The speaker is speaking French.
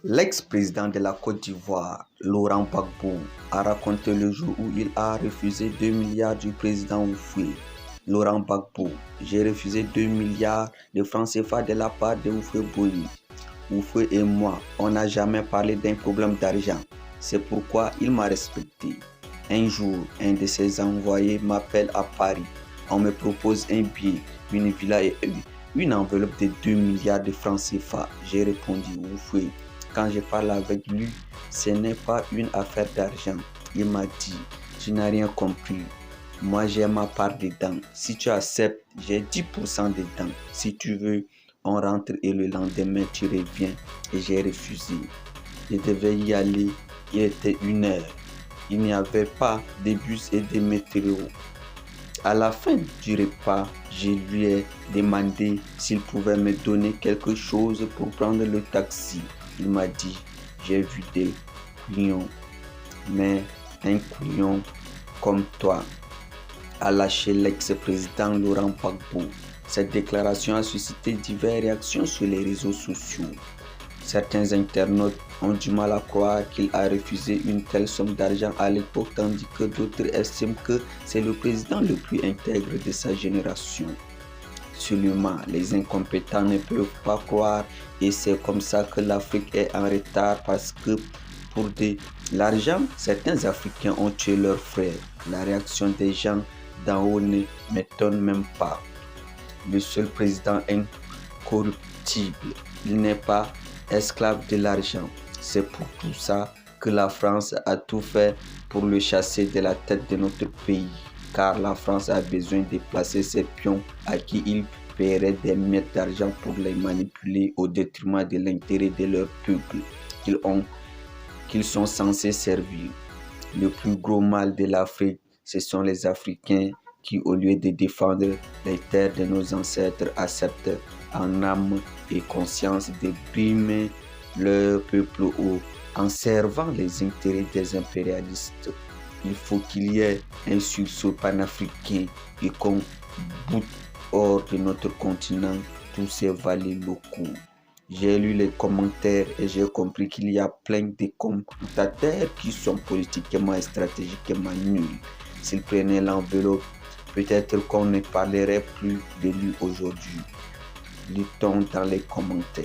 L'ex-président de la Côte d'Ivoire, Laurent Gbagbo, a raconté le jour où il a refusé 2 milliards du président Houphouët. Laurent Gbagbo, j'ai refusé 2 milliards de francs CFA de la part de Houphouët Boigny. Houphouët et moi, on n'a jamais parlé d'un problème d'argent. C'est pourquoi il m'a respecté. Un jour, un de ses envoyés m'appelle à Paris. On me propose un billet, une villa et une enveloppe de 2 milliards de francs CFA. J'ai répondu, Houphouët. Quand je parle avec lui, ce n'est pas une affaire d'argent. Il m'a dit, tu n'as rien compris. Moi, j'ai ma part dedans. Si tu acceptes, j'ai 10% dedans. Si tu veux, on rentre et le lendemain, tu reviens. Et j'ai refusé. Je devais y aller. Il était 1 heure. Il n'y avait pas de bus et de métro. À la fin du repas, je lui ai demandé s'il pouvait me donner quelque chose pour prendre le taxi. Il m'a dit, j'ai vu des couillons, mais un couillon comme toi, a lâché l'ex-président Laurent Gbagbo. Cette déclaration a suscité diverses réactions sur les réseaux sociaux. Certains internautes ont du mal à croire qu'il a refusé une telle somme d'argent à l'époque, tandis que d'autres estiment que c'est le président le plus intègre de sa génération. Seulement, les incompétents ne peuvent pas croire et c'est comme ça que l'Afrique est en retard parce que pour de l'argent, certains Africains ont tué leurs frères. La réaction des gens d'en haut ne m'étonne même pas. Le seul président incorruptible, il n'est pas esclave de l'argent. C'est pour tout ça que la France a tout fait pour le chasser de la tête de notre pays. Car la France a besoin de placer ses pions à qui il paierait des miettes d'argent pour les manipuler au détriment de l'intérêt de leur peuple qu'ils sont censés servir. Le plus gros mal de l'Afrique, ce sont les Africains qui, au lieu de défendre les terres de nos ancêtres, acceptent en âme et conscience de brimer leur peuple en servant les intérêts des impérialistes. Il faut qu'il y ait un sursaut panafricain et qu'on boute hors de notre continent tous ces valets locaux. J'ai lu les commentaires et j'ai compris qu'il y a plein de commentateurs qui sont politiquement et stratégiquement nuls. S'ils prenaient l'enveloppe, peut-être qu'on ne parlerait plus de lui aujourd'hui. Lit-on dans les commentaires.